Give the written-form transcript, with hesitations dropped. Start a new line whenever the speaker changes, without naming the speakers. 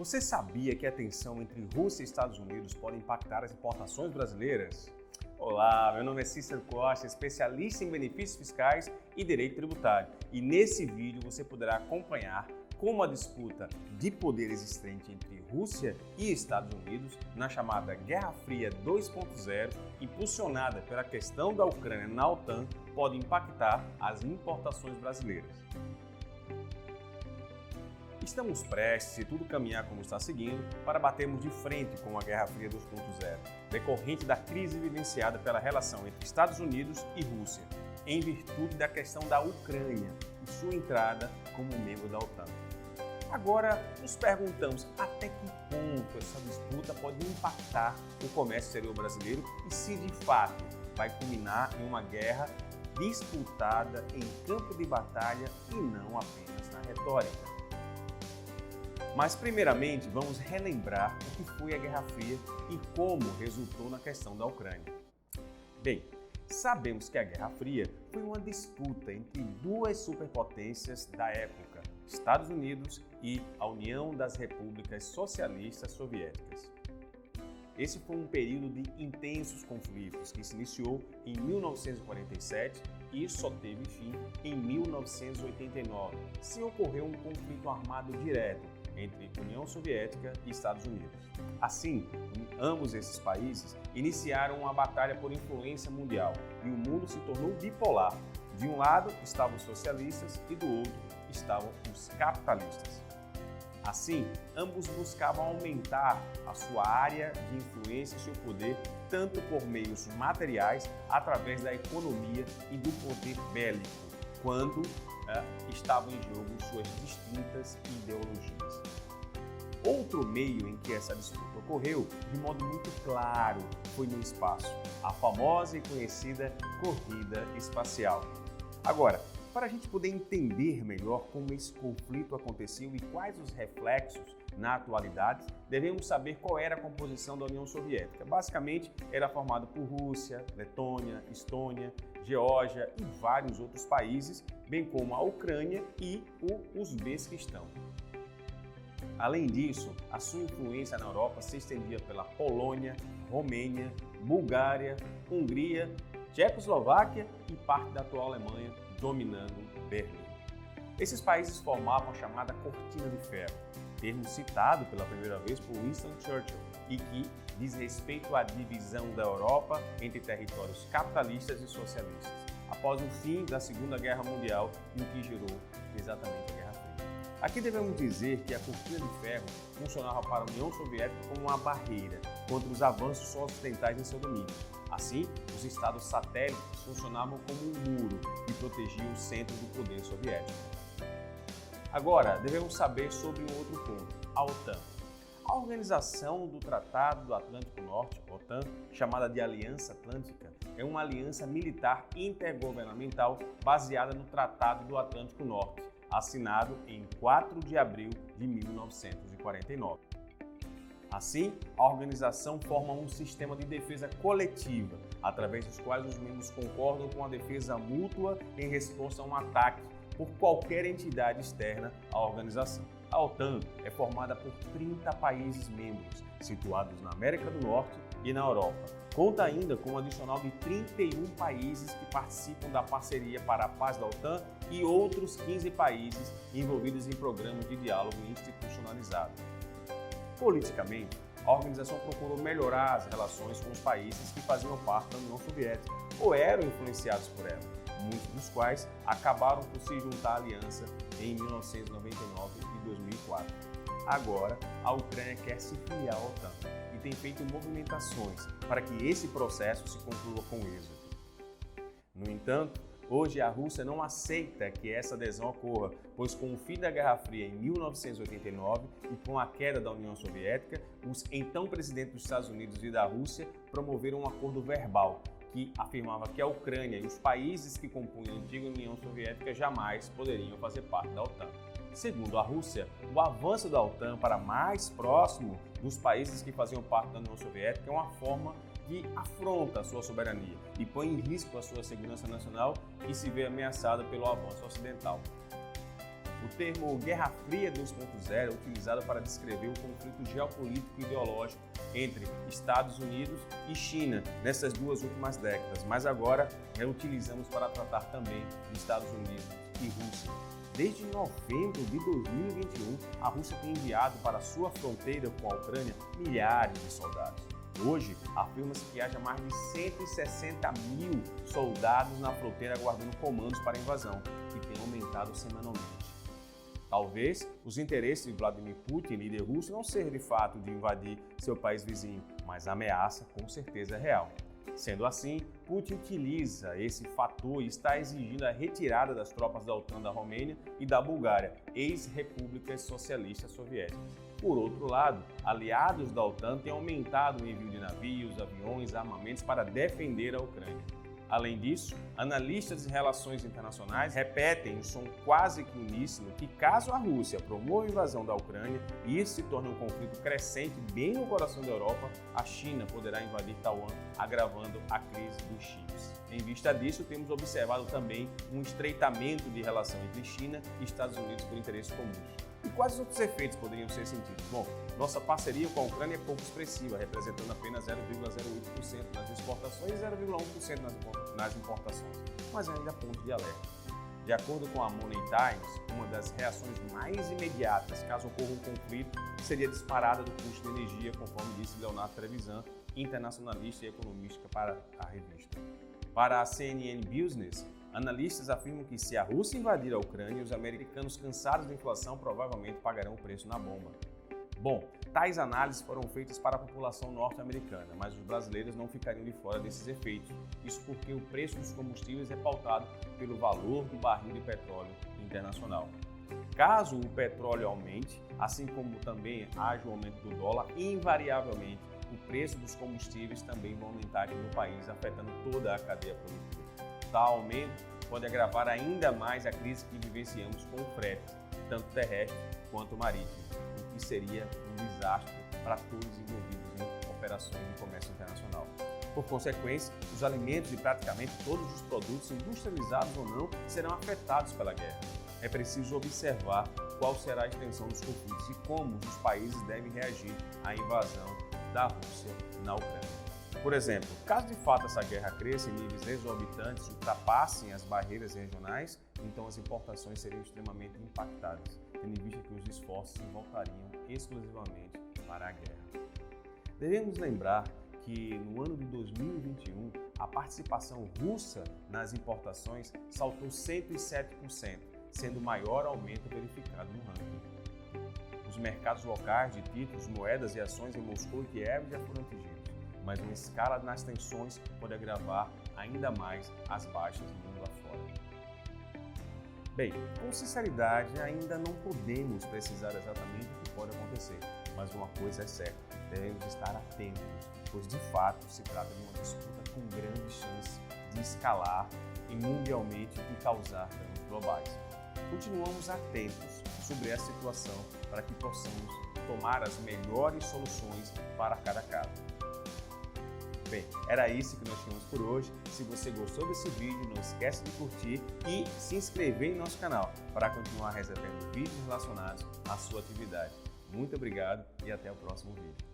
Você sabia que a tensão entre Rússia e Estados Unidos pode impactar as importações brasileiras? Olá, meu nome é Cícero Costa, especialista em benefícios fiscais e direito tributário. E nesse vídeo você poderá acompanhar como a disputa de poder existente entre Rússia e Estados Unidos, na chamada Guerra Fria 2.0, impulsionada pela questão da Ucrânia na OTAN, pode impactar as importações brasileiras. Estamos prestes, se tudo caminhar como está seguindo, para batermos de frente com a Guerra Fria 2.0, decorrente da crise vivenciada pela relação entre Estados Unidos e Rússia, em virtude da questão da Ucrânia e sua entrada como membro da OTAN. Agora, nos perguntamos até que ponto essa disputa pode impactar o comércio exterior brasileiro e se de fato vai culminar em uma guerra disputada em campo de batalha e não apenas na retórica. Mas, primeiramente, vamos relembrar o que foi a Guerra Fria e como resultou na questão da Ucrânia. Bem, sabemos que a Guerra Fria foi uma disputa entre duas superpotências da época, Estados Unidos e a União das Repúblicas Socialistas Soviéticas. Esse foi um período de intensos conflitos que se iniciou em 1947 e só teve fim em 1989, sem ocorrer um conflito armado direto entre União Soviética e Estados Unidos. Assim, ambos esses países iniciaram uma batalha por influência mundial e o mundo se tornou bipolar. De um lado estavam os socialistas e do outro estavam os capitalistas. Assim, ambos buscavam aumentar a sua área de influência e seu poder tanto por meios materiais, através da economia e do poder bélico, quando estavam em jogo suas distintas ideologias. Outro meio em que essa disputa ocorreu, de modo muito claro, foi no espaço, a famosa e conhecida corrida espacial. Agora, para a gente poder entender melhor como esse conflito aconteceu e quais os reflexos na atualidade, devemos saber qual era a composição da União Soviética. Basicamente, era formada por Rússia, Letônia, Estônia, Geórgia e vários outros países, bem como a Ucrânia e o Uzbequistão. Além disso, a sua influência na Europa se estendia pela Polônia, Romênia, Bulgária, Hungria, Tchecoslováquia e parte da atual Alemanha, dominando Berlim. Esses países formavam a chamada Cortina de Ferro, termo citado pela primeira vez por Winston Churchill e que diz respeito à divisão da Europa entre territórios capitalistas e socialistas, após o fim da Segunda Guerra Mundial e o que gerou exatamente a Guerra Fria. Aqui devemos dizer que a Cortina de Ferro funcionava para a União Soviética como uma barreira contra os avanços ocidentais em seu domínio. Assim, os estados satélites funcionavam como um muro que protegia o centro do poder soviético. Agora, devemos saber sobre um outro ponto, a OTAN. A Organização do Tratado do Atlântico Norte, OTAN, chamada de Aliança Atlântica, é uma aliança militar intergovernamental baseada no Tratado do Atlântico Norte, assinado em 4 de abril de 1949. Assim, a organização forma um sistema de defesa coletiva, através dos quais os membros concordam com a defesa mútua em resposta a um ataque por qualquer entidade externa à organização. A OTAN é formada por 30 países membros, situados na América do Norte e na Europa. Conta ainda com um adicional de 31 países que participam da parceria para a paz da OTAN e outros 15 países envolvidos em programas de diálogo institucionalizado. Politicamente, a organização procurou melhorar as relações com os países que faziam parte da União Soviética ou eram influenciados por ela, muitos dos quais acabaram por se juntar à aliança em 1999 e 2004. Agora, a Ucrânia quer se filiar à OTAN e tem feito movimentações para que esse processo se conclua com êxito. No entanto, hoje a Rússia não aceita que essa adesão ocorra, pois com o fim da Guerra Fria em 1989 e com a queda da União Soviética, os então presidentes dos Estados Unidos e da Rússia promoveram um acordo verbal que afirmava que a Ucrânia e os países que compunham a antiga União Soviética jamais poderiam fazer parte da OTAN. Segundo a Rússia, o avanço da OTAN para mais próximo dos países que faziam parte da União Soviética é uma forma que afronta a sua soberania e põe em risco a sua segurança nacional e se vê ameaçada pelo avanço ocidental. O termo Guerra Fria 2.0 é utilizado para descrever o conflito geopolítico e ideológico entre Estados Unidos e China nessas duas últimas décadas, mas agora utilizamos para tratar também de Estados Unidos e Rússia. Desde novembro de 2021, a Rússia tem enviado para sua fronteira com a Ucrânia milhares de soldados. Hoje, afirma-se que haja mais de 160 mil soldados na fronteira aguardando comandos para a invasão, que tem aumentado semanalmente. Talvez os interesses de Vladimir Putin, líder russo, não sejam de fato de invadir seu país vizinho, mas a ameaça com certeza é real. Sendo assim, Putin utiliza esse fator e está exigindo a retirada das tropas da OTAN da Romênia e da Bulgária, ex-repúblicas socialistas soviéticas. Por outro lado, aliados da OTAN têm aumentado o envio de navios, aviões, armamentos para defender a Ucrânia. Além disso, analistas de relações internacionais repetem em som quase que uníssono que caso a Rússia promova a invasão da Ucrânia e isso se torne um conflito crescente bem no coração da Europa, a China poderá invadir Taiwan, agravando a crise dos chips. Em vista disso, temos observado também um estreitamento de relação entre China e Estados Unidos por interesses comuns. E quais outros efeitos poderiam ser sentidos? Bom, nossa parceria com a Ucrânia é pouco expressiva, representando apenas 0,08% nas exportações e 0,1% nas importações, mas ainda ponto de alerta. De acordo com a Money Times, uma das reações mais imediatas caso ocorra um conflito seria a disparada do custo de energia, conforme disse Leonardo Trevisan, internacionalista e economista para a revista. Para a CNN Business, analistas afirmam que se a Rússia invadir a Ucrânia, os americanos cansados da inflação provavelmente pagarão o preço na bomba. Bom, tais análises foram feitas para a população norte-americana, mas os brasileiros não ficariam de fora desses efeitos. Isso porque o preço dos combustíveis é pautado pelo valor do barril de petróleo internacional. Caso o petróleo aumente, assim como também haja o aumento do dólar, invariavelmente o preço dos combustíveis também vai aumentar aqui no país, afetando toda a cadeia produtiva. Tal aumento pode agravar ainda mais a crise que vivenciamos com o frete, tanto terrestre quanto marítimo, o que seria um desastre para todos os envolvidos em operações de comércio internacional. Por consequência, os alimentos e praticamente todos os produtos, industrializados ou não, serão afetados pela guerra. É preciso observar qual será a extensão dos conflitos e como os países devem reagir à invasão da Rússia na Ucrânia. Por exemplo, caso de fato essa guerra cresça em níveis exorbitantes e ultrapassem as barreiras regionais, então as importações seriam extremamente impactadas, tendo em vista que os esforços se voltariam exclusivamente para a guerra. Devemos lembrar que no ano de 2021, a participação russa nas importações saltou 107%, sendo o maior aumento verificado no ranking. Os mercados locais de títulos, moedas e ações em Moscou e Kiev já foram atingidos, mas uma escala nas tensões pode agravar ainda mais as baixas do mundo afora. Bem, com sinceridade, ainda não podemos precisar exatamente o que pode acontecer, mas uma coisa é certa, devemos estar atentos, pois de fato se trata de uma disputa com grande chance de escalar e mundialmente e causar danos globais. Continuamos atentos sobre essa situação para que possamos tomar as melhores soluções para cada caso. Bem, era isso que nós tínhamos por hoje. Se você gostou desse vídeo, não esquece de curtir e se inscrever em nosso canal para continuar recebendo vídeos relacionados à sua atividade. Muito obrigado e até o próximo vídeo.